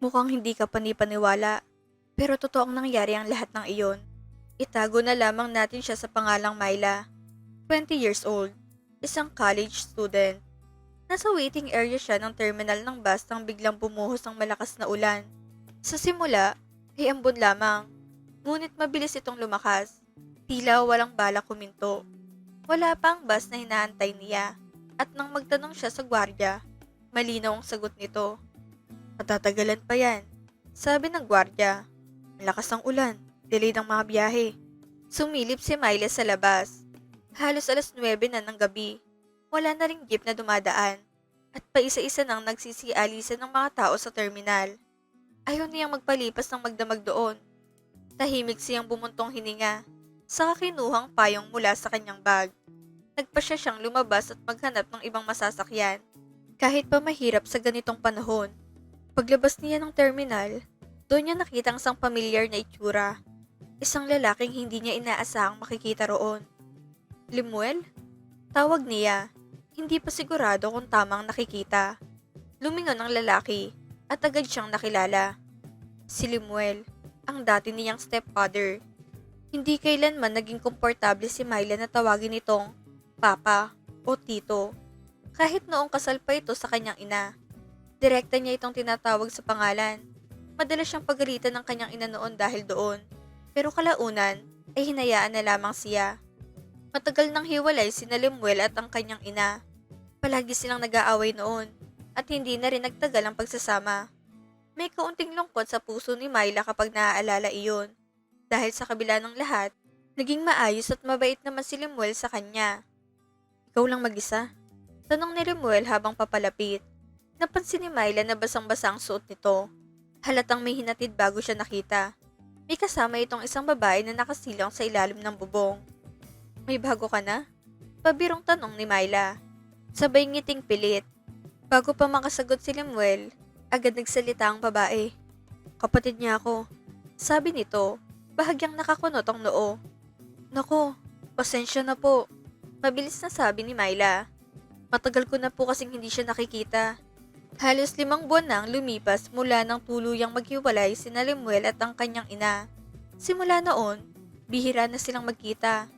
Mukhang hindi ka panipaniwala, pero totoong nangyari ang lahat ng iyon. Itago na lamang natin siya sa pangalang Myla, 20 years old, isang college student. Nasa waiting area siya ng terminal ng bus nang biglang bumuhos ang malakas na ulan. Sa simula, ay ambon lamang, ngunit mabilis itong lumakas. Tila walang balak kuminto. Wala pa ang bus na hinaantay niya, at nang magtanong siya sa gwardiya, malinaw ang sagot nito. Matatagalan pa yan. Sabi ng gwardiya, malakas ang ulan, delay ng mga biyahe. Sumilip si Myla sa labas. Halos alas 9 na ng gabi. Wala na ring jeep na dumadaan. At paisa-isa nang nagsisialisan ng mga tao sa terminal. Ayaw niyang magpalipas ng magdamag doon. Tahimik siyang bumuntong hininga. Saka kinuhang payong mula sa kanyang bag. Nagpasya siyang lumabas at maghanap ng ibang masasakyan. Kahit pa mahirap sa ganitong panahon. Paglabas niya ng terminal, doon niya nakita ang isang pamilyar na itsura. Isang lalaking hindi niya inaasahang makikita roon. Limuel? Tawag niya. Hindi pa sigurado kung tamang nakikita. Lumingon ang lalaki at agad siyang nakilala. Si Limuel, ang dati niyang stepfather. Hindi kailanman naging komportable si Myla na tawagin itong Papa o Tito. Kahit noong kasal pa ito sa kanyang ina. Direkta niya itong tinatawag sa pangalan. Madalas siyang pagalitan ng kanyang ina noon dahil doon. Pero kalaunan ay hinayaan na lamang siya. Matagal nang hiwalay sina Limuel at ang kanyang ina. Palagi silang nag-aaway noon at hindi na rin nagtagal ang pagsasama. May kaunting lungkot sa puso ni Myla kapag naaalala iyon. Dahil sa kabila ng lahat, naging maayos at mabait naman si Limuel sa kanya. Ikaw lang mag-isa? Tanong ni Limuel habang papalapit. Napansin ni Myla na basang-basa ang suot nito. Halatang may hinatid bago siya nakita. May kasama itong isang babae na nakasilong sa ilalim ng bubong. May bago ka na? Pabirong tanong ni Myla. Sabay ngiting pilit. Bago pa makasagot si Limuel, agad nagsalita ang babae. Kapatid niya ako. Sabi nito, bahagyang nakakunot ang noo. Nako, pasensya na po. Mabilis na sabi ni Myla. Matagal ko na po kasing hindi siya nakikita. Halos 5 buwan nang lumipas mula nang tuluyang maghiwalay sina Limuel at ang kanyang ina. Simula noon, bihira na silang magkita.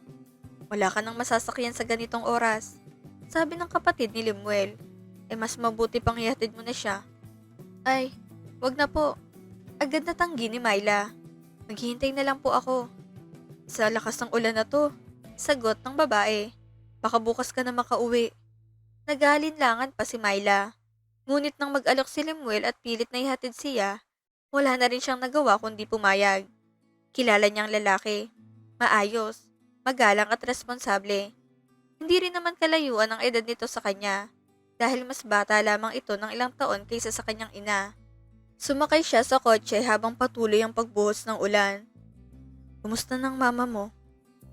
Wala ka nang masasakyan sa ganitong oras. Sabi ng kapatid ni Limuel, mas mabuti pang ihatid mo na siya. Ay, wag na po. Agad na tanggi ni Myla. Maghihintay na lang po ako. Sa lakas ng ulan na to, sagot ng babae. Baka bukas ka na makauwi. Nag-aalinlangan pa si Myla. Ngunit nang mag-alok si Limuel at pilit na ihatid siya, wala na rin siyang nagawa kundi pumayag. Kilala niyang lalaki. Maayos, magalang at responsable. Hindi rin naman kalayuan ang edad nito sa kanya dahil mas bata lamang ito ng ilang taon kaysa sa kanyang ina. Sumakay siya sa kotse habang patuloy ang pagbuhos ng ulan. Kumusta ng mama mo?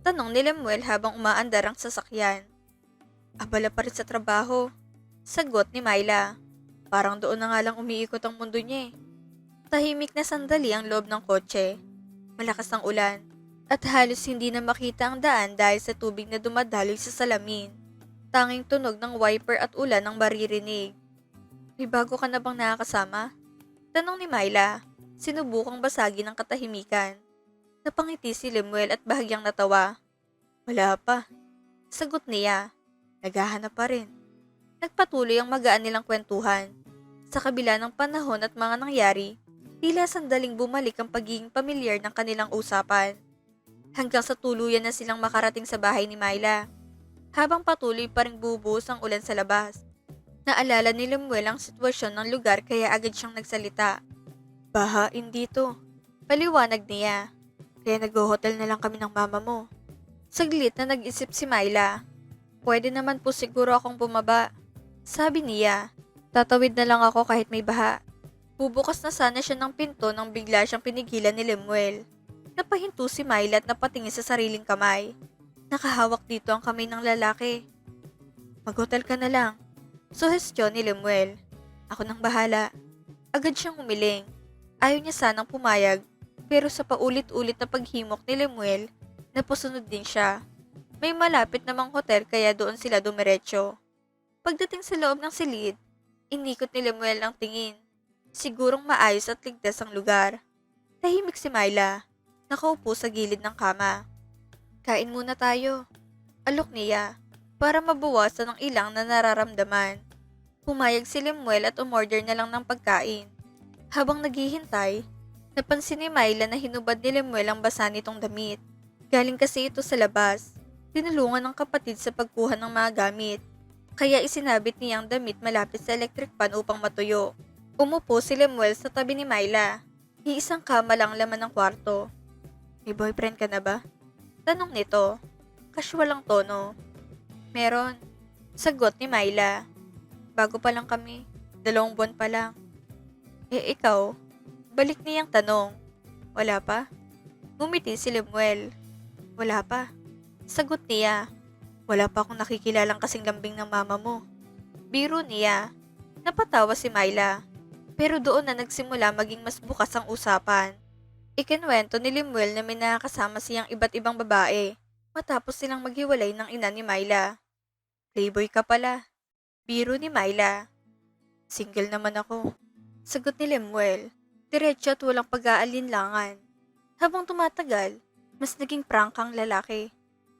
Tanong ni Limuel habang umaandar ang sasakyan. Abala pa rin sa trabaho. Sagot ni Myla. Parang doon na nga lang umiikot ang mundo niya eh. Tahimik na sandali ang loob ng kotse. Malakas ang ulan. At halos hindi na makita ang daan dahil sa tubig na dumadaloy sa salamin. Tanging tunog ng wiper at ulan ang maririnig. May bago ka na bang nakakasama? Tanong ni Myla. Sinubukang basagin ang katahimikan. Napangiti si Limuel at bahagyang natawa. Wala pa. Sagot niya. Naghahanap pa rin. Nagpatuloy ang magaan nilang kwentuhan. Sa kabila ng panahon at mga nangyari, tila sandaling bumalik ang pagiging pamilyar ng kanilang usapan. Hanggang sa tuluyan na silang makarating sa bahay ni Myla. Habang patuloy pa ring bubuhos ang ulan sa labas. Naalala ni Limuel ang sitwasyon ng lugar kaya agad siyang nagsalita. Bahain dito. Paliwanag niya. Kaya nag-hotel na lang kami ng mama mo. Saglit na nag-isip si Myla. Pwede naman po siguro akong bumaba. Sabi niya, tatawid na lang ako kahit may baha. Bubukas na sana siya ng pinto nang bigla siyang pinigilan ni Limuel. Napahinto si Myla at napatingin sa sariling kamay. Nakahawak dito ang kamay ng lalaki. Mag-hotel ka na lang. Suhestyon ni Limuel. Ako nang bahala. Agad siyang umiling. Ayaw niya sanang pumayag, pero sa paulit-ulit na paghimok ni Limuel, napasunod din siya. May malapit namang hotel kaya doon sila dumiretso. Pagdating sa loob ng silid, inikot ni Limuel ang tingin. Sigurong maayos at ligtas ang lugar. Tahimik si Myla. Nakaupo sa gilid ng kama. Kain muna tayo. Alok niya. Para mabawasan ang ilang na nararamdaman. Pumayag si Lemuel at umorder na lang ng pagkain. Habang naghihintay, napansin ni Myla na hinubad ni Lemuel ang basa nitong damit. Galing kasi ito sa labas. Tinulungan ng kapatid sa pagkuha ng mga gamit. Kaya isinabit niya ang damit malapit sa electric pan upang matuyo. Umupo si Lemuel sa tabi ni Myla. Iisang kama lang laman ng kwarto. May boyfriend ka na ba? Tanong nito. Casual ang tono. Meron. Sagot ni Myla. Bago pa lang kami. 2 buwan pa lang. Ikaw? Balik niyang tanong. Wala pa? Ngumiti si Lemuel. Wala pa. Sagot niya. Wala pa akong nakikilalang kasing lambing ng mama mo. Biro niya. Napatawa si Myla. Pero doon na nagsimula maging mas bukas ang usapan. Ikinuwento ni Lemuel na may nakakasama siyang iba't ibang babae matapos silang maghiwalay ng ina ni Myla. Playboy ka pala. Biro ni Myla. Single naman ako. Sagot ni Lemuel. Diretso at walang pag-aalinlangan. Habang tumatagal, mas naging prangkang lalaki.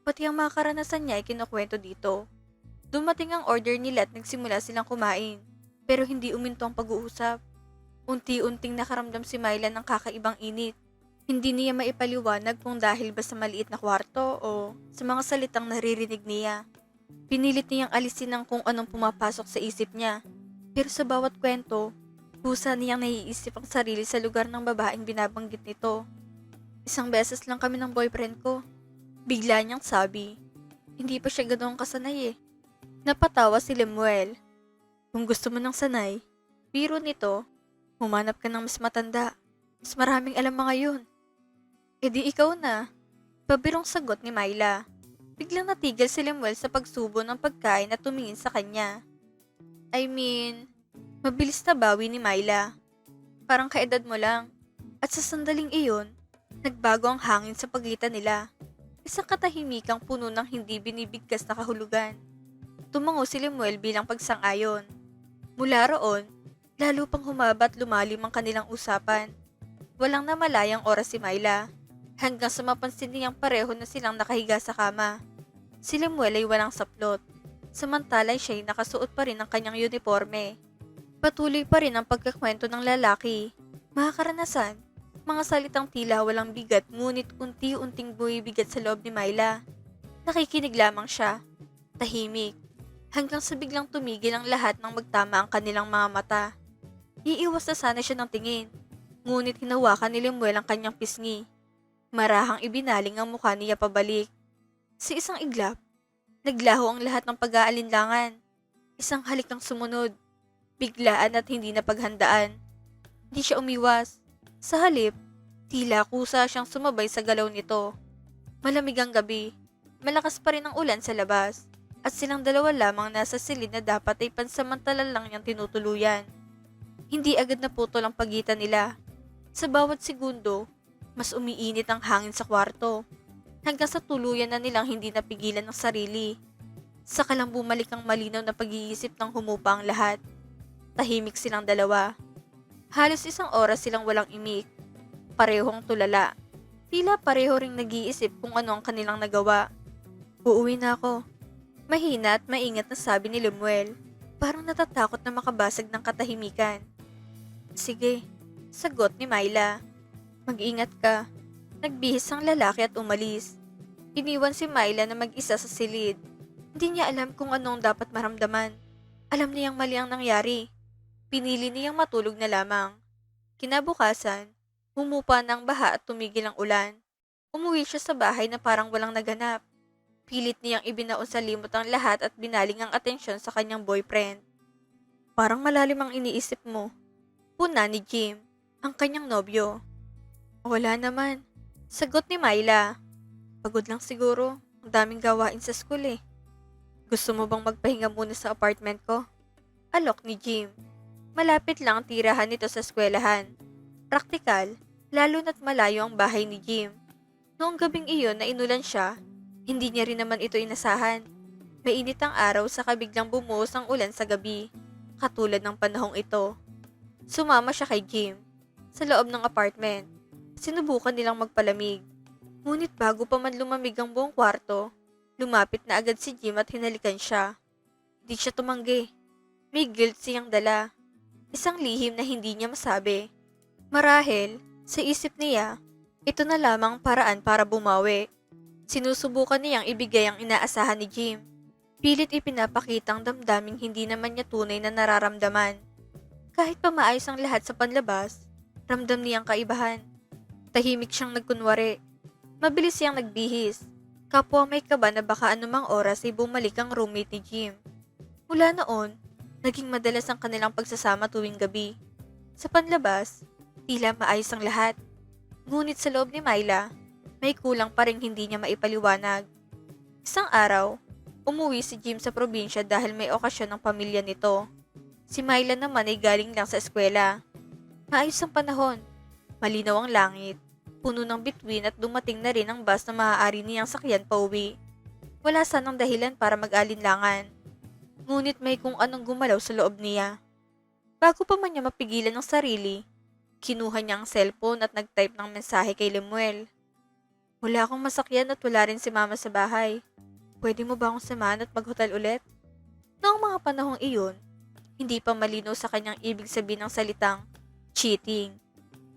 Pati ang mga karanasan niya ay kinukwento dito. Dumating ang order nila at nagsimula silang kumain. Pero hindi uminto ang pag-uusap. Unti-unting nakaramdam si Myla ng kakaibang init. Hindi niya maipaliwanag kung dahil ba sa maliit na kwarto o sa mga salitang naririnig niya. Pinilit niyang alisin ang kung anong pumapasok sa isip niya. Pero sa bawat kwento, kusa niyang naiisip ang sarili sa lugar ng babaeng binabanggit nito. Isang beses lang kami ng boyfriend ko. Bigla niyang sabi. Hindi pa siya ganoong kasanay eh. Napatawa si Lemuel. Kung gusto mo ng sanay, biro nito, humanap ka ng mas matanda. Mas maraming alam mga yun. E di ikaw na. Pabirong sagot ni Myla. Biglang natigil si Lemuel sa pagsubo ng pagkain at tumingin sa kanya. Mabilis na bawi ni Myla. Parang kaedad mo lang. At sa sandaling iyon, nagbago ang hangin sa pagitan nila. Isang katahimikang puno ng hindi binibigkas na kahulugan. Tumango si Lemuel bilang pagsang-ayon. Mula roon, lalo pang humaba at lumalim ang kanilang usapan. Walang namalayang oras si Myla. Hanggang sa mapansin niyang pareho na silang nakahiga sa kama. Si Lemuel ay walang saplot. Samantalay siya'y nakasuot pa rin ang kanyang uniforme. Patuloy pa rin ang pagkakwento ng lalaki. Mga karanasan, mga salitang tila walang bigat ngunit unti-unting bumibigat sa loob ni Myla. Nakikinig lamang siya. Tahimik. Hanggang sa biglang tumigil ang lahat nang magtama ang kanilang mga mata. Iiwas na sana siya ng tingin. Ngunit hinawakan ni Lemuel ang kanyang pisngi. Marahang ibinaling ang mukha niya pabalik. Sa isang iglap, naglaho ang lahat ng pag-aalinlangan. Isang halik ang sumunod. Biglaan at hindi napaghandaan. Hindi siya umiwas. Sa halip, tila kusa siyang sumabay sa galaw nito. Malamig ang gabi. Malakas pa rin ang ulan sa labas. At silang dalawa lamang nasa silid na dapat ay pansamantala lang niyang tinutuluyan. Hindi agad naputol ang pagitan nila. Sa bawat segundo, mas umiinit ang hangin sa kwarto. Hanggang sa tuluyan na nilang hindi napigilan ng sarili. Saka lang bumalik ang malinaw na pag-iisip ng humupa ang lahat. Tahimik silang dalawa. Halos 1 oras silang walang imik. Parehong tulala. Tila pareho ring nag-iisip kung ano ang kanilang nagawa. Uuwi na ako. Mahina at maingat na sabi ni Lemuel. Parang natatakot na makabasag ng katahimikan. Sige, sagot ni Myla. Mag-ingat ka. Nagbihis ang lalaki at umalis. Iniwan si Myla na mag-isa sa silid. Hindi niya alam kung anong dapat maramdaman. Alam niyang mali ang nangyari. Pinili niyang matulog na lamang. Kinabukasan, humupa na ang baha at tumigil ang ulan. Umuwi siya sa bahay na parang walang naganap. Pilit niyang ibinaon sa limot ang lahat at binaling ang atensyon sa kanyang boyfriend. Parang malalim ang iniisip mo. Puna ni Jim, ang kanyang nobyo. Wala naman. Sagot ni Myla. Pagod lang siguro. Ang daming gawain sa school eh. Gusto mo bang magpahinga muna sa apartment ko? Alok ni Jim. Malapit lang ang tirahan nito sa eskwelahan. Praktikal, lalo na't malayo ang bahay ni Jim. Noong gabing iyon na inulan siya, hindi niya rin naman ito inasahan. Mainit ang araw sa kabiglang bumuhos ang ulan sa gabi, katulad ng panahong ito. Sumama siya kay Jim sa loob ng apartment. Sinubukan nilang magpalamig. Ngunit bago pa man lumamig ang buong kwarto, lumapit na agad si Jim at hinalikan siya. Di siya tumanggi. May guilt siyang dala. Isang lihim na hindi niya masabi. Marahil, sa isip niya, ito na lamang paraan para bumawi. Sinusubukan niyang ibigay ang inaasahan ni Jim. Pilit ipinapakitang damdaming hindi naman niya tunay na nararamdaman. Kahit pa maayos ang lahat sa panlabas, ramdam niyang kaibahan. Tahimik siyang nagkunwari. Mabilis siyang nagbihis. Kapwa may kaba na baka anumang oras ay bumalik ang roommate ni Jim. Mula noon, naging madalas ang kanilang pagsasama tuwing gabi. Sa panlabas, tila maayos ang lahat. Ngunit sa loob ni Myla, may kulang pa ring hindi niya maipaliwanag. Isang araw, umuwi si Jim sa probinsya dahil may okasyon ng pamilya nito. Si Myla naman ay galing lang sa eskwela. Maayos ang panahon. Malinaw ang langit. Puno ng bituin at dumating na rin ang bus na maaari niyang sakyan pauwi. Wala sanang dahilan para mag-alinlangan. Ngunit may kung anong gumalaw sa loob niya. Bago pa man niya mapigilan ang sarili, kinuha niya ang cellphone at nag-type ng mensahe kay Lemuel. Wala akong masakyan at wala rin si mama sa bahay. Pwede mo ba akong samahan at mag-hotel ulit? Noong mga panahong iyon, hindi pa malinaw sa kanyang ibig sabihin ng salitang cheating.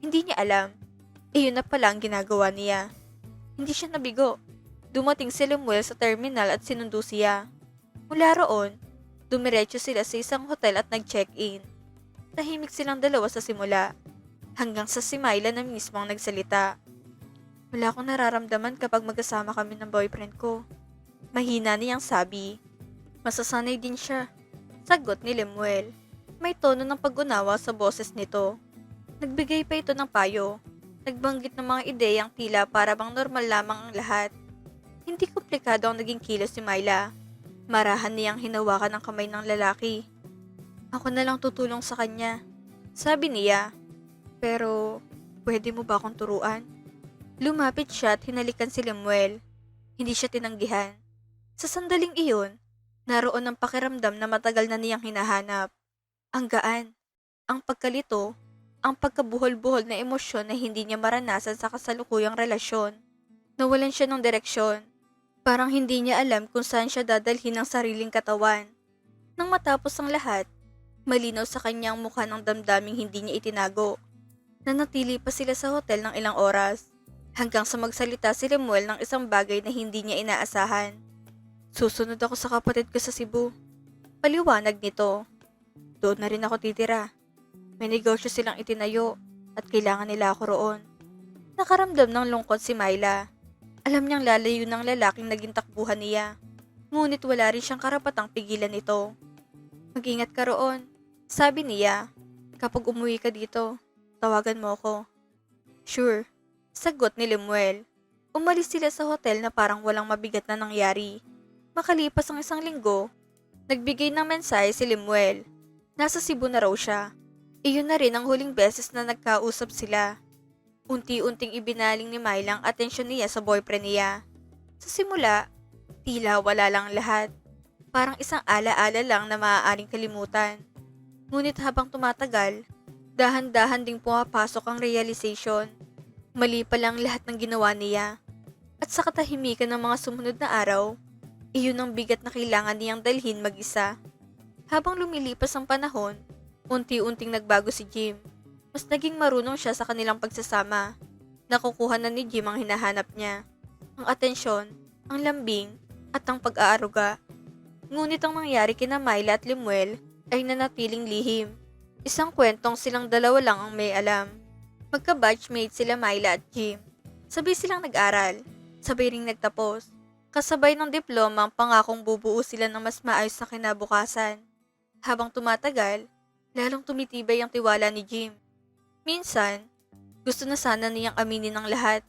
Hindi niya alam. Iyon na pala ang ginagawa niya. Hindi siya nabigo. Dumating si Lemuel sa terminal at sinundo siya. Mula roon, dumiretso sila sa isang hotel at nag-check-in. Tahimik silang dalawa sa simula, hanggang sa si Myla na mismo ang nagsalita. Wala akong nararamdaman kapag magkasama kami ng boyfriend ko. Mahina niyang sabi. Masasanay din siya. Sagot ni Lemuel. May tono ng pag-unawa sa boses nito. Nagbigay pa ito ng payo. Nagbanggit ng mga ideyang tila para bang normal lamang ang lahat. Hindi komplikado ang naging kilos ni Myla. Marahan niyang hinawakan ang kamay ng lalaki. Ako na lang tutulong sa kanya. Sabi niya. Pero, pwede mo ba akong turuan? Lumapit siya at hinalikan si Lemuel. Hindi siya tinanggihan. Sa sandaling iyon, naroon ang pakiramdam na matagal na niyang hinahanap. Ang gaan, ang pagkalito, ang pagkabuhol-buhol na emosyon na hindi niya maranasan sa kasalukuyang relasyon. Nawalan siya ng direksyon. Parang hindi niya alam kung saan siya dadalhin ang sariling katawan. Nang matapos ang lahat, malinaw sa kanyang mukha ng damdaming hindi niya itinago. Nanatili pa sila sa hotel ng ilang oras, hanggang sa magsalita si Lemuel ng isang bagay na hindi niya inaasahan. Susunod ako sa kapatid ko sa Cebu. Paliwanag nito. Doon na rin ako titira. May negosyo silang itinayo at kailangan nila ako roon. Nakaramdam ng lungkot si Myla. Alam niyang lalayo ng lalaking naging takbuhan niya. Ngunit wala rin siyang karapatang pigilan ito. Mag-ingat ka roon, sabi niya. Kapag umuwi ka dito, tawagan mo ako. Sure, sagot ni Lemuel. Umalis sila sa hotel na parang walang mabigat na nangyari. Makalipas ang isang linggo, nagbigay ng mensahe si Lemuel. Nasa Cebu na raw siya. Iyon na rin ang huling beses na nagkausap sila. Unti-unting ibinaling ni Myla ang atensyon niya sa boyfriend niya. Sa simula, tila wala lang lahat. Parang isang ala-ala lang na maaaring kalimutan. Ngunit habang tumatagal, dahan-dahan ding pumapasok ang realization. Mali pa lang lahat ng ginawa niya. At sa katahimikan ng mga sumunod na araw, iyon ang bigat na kailangan niyang dalhin mag-isa. Habang lumilipas ang panahon, unti-unting nagbago si Jim. Mas naging marunong siya sa kanilang pagsasama. Nakukuha na ni Jim ang hinahanap niya. Ang atensyon, ang lambing, at ang pag-aaruga. Ngunit ang nangyari kina Myla at Lemuel ay nanatiling lihim. Isang kwentong silang dalawa lang ang may alam. Magka-batchmate sila Myla at Jim. Sabay silang nag-aral. Sabay ring nagtapos. Kasabay ng diploma ang pangakong bubuo sila ng mas maayos na kinabukasan. Habang tumatagal, lalong tumitibay ang tiwala ni Jim. Minsan, gusto na sana niyang aminin ang lahat.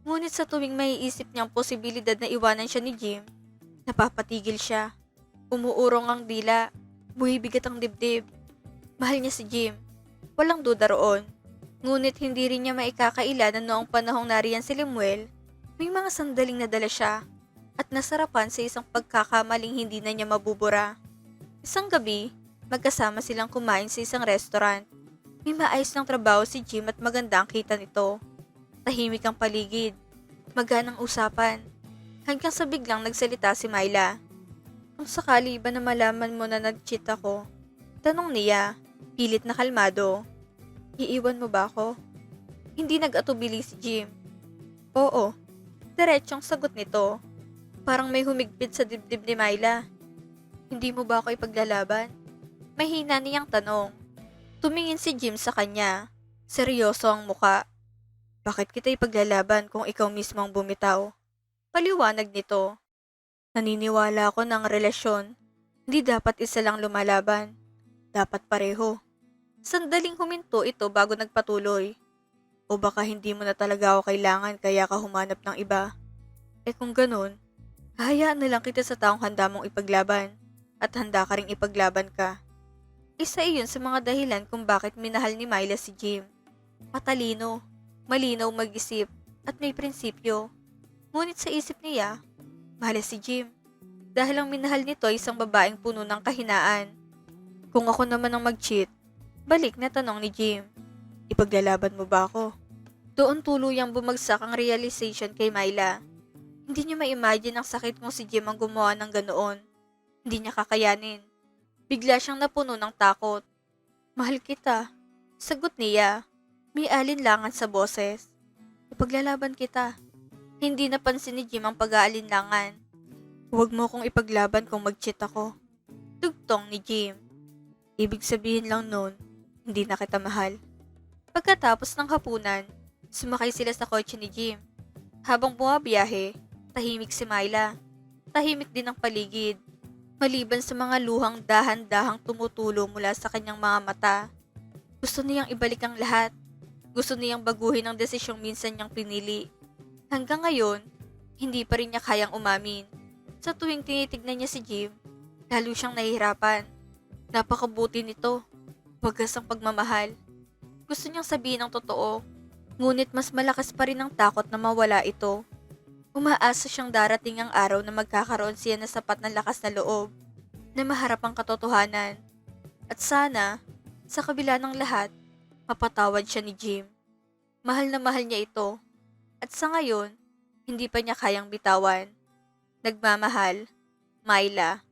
Ngunit sa tuwing maiisip niyang posibilidad na iwanan siya ni Jim, napapatigil siya. Umuurong ang dila, buhibigat ang dibdib. Mahal niya si Jim, walang duda roon. Ngunit hindi rin niya maikakaila na noong panahong nariyan si Lemuel, may mga sandaling nadala siya at nasarapan sa isang pagkakamaling hindi na niya mabubura. Isang gabi, magkasama silang kumain sa isang restaurant. May maayos ng trabaho si Jim at maganda ang kita nito. Tahimik ang paligid. Maganang usapan. Hanggang sa biglang nagsalita si Myla. Kung sakali ba na malaman mo na nag-cheat ako? Tanong niya, pilit na kalmado. Iiwan mo ba ako? Hindi nag-atubili si Jim. Oo. Diretsong sagot nito. Parang may humigpit sa dibdib ni Myla. Hindi mo ba ako ipaglalaban? Mahina niyang tanong. Tumingin si Jim sa kanya. Seryoso ang muka. Bakit kita ipaglalaban kung ikaw mismo ang bumitaw? Paliwanag nito. Naniniwala ako ng relasyon. Hindi dapat isa lang lumalaban. Dapat pareho. Sandaling huminto ito bago nagpatuloy. O baka hindi mo na talaga ako kailangan kaya ka humanap ng iba. Kung ganun, hahayaan na lang kita sa taong handa mong ipaglaban at handa ka ring ipaglaban ka. Isa iyon sa mga dahilan kung bakit minahal ni Myla si Jim. Matalino, malinaw mag-isip at may prinsipyo. Ngunit sa isip niya, mahal si Jim. Dahil ang minahal nito ay isang babaeng puno ng kahinaan. Kung ako naman ang mag-cheat, balik na tanong ni Jim. Ipaglalaban mo ba ako? Doon tuluyang bumagsak ang realization kay Myla. Hindi niya ma-imagine ang sakit kung si Jim ang gumawa ng ganoon. Hindi niya kakayanin. Bigla siyang napuno ng takot. Mahal kita. Sagot niya. May alinlangan sa boses. Ipaglalaban kita. Hindi napansin ni Jim ang pag-aalinlangan. Huwag mo kong ipaglaban kung mag-cheat ako. Tugtong ni Jim. Ibig sabihin lang nun, hindi na kita mahal. Pagkatapos ng hapunan, sumakay sila sa kotse ni Jim. Habang bumabiyahe, tahimik si Myla. Tahimik din ang paligid. Maliban sa mga luhang dahan-dahang tumutulo mula sa kanyang mga mata. Gusto niyang ibalik ang lahat. Gusto niyang baguhin ang desisyong minsan niyang pinili. Hanggang ngayon, hindi pa rin niya kayang umamin. Sa tuwing tinitignan niya si Jim, lalo siyang nahihirapan. Napakabuti nito. Wagas ang pagmamahal. Gusto niyang sabihin ang totoo. Ngunit mas malakas pa rin ang takot na mawala ito. Umaasa siyang darating ang araw na magkakaroon siya na sapat na lakas na loob na maharap ang katotohanan. At sana, sa kabila ng lahat, mapatawad siya ni Jim. Mahal na mahal niya ito. At sa ngayon, hindi pa niya kayang bitawan. Nagmamahal, Myla.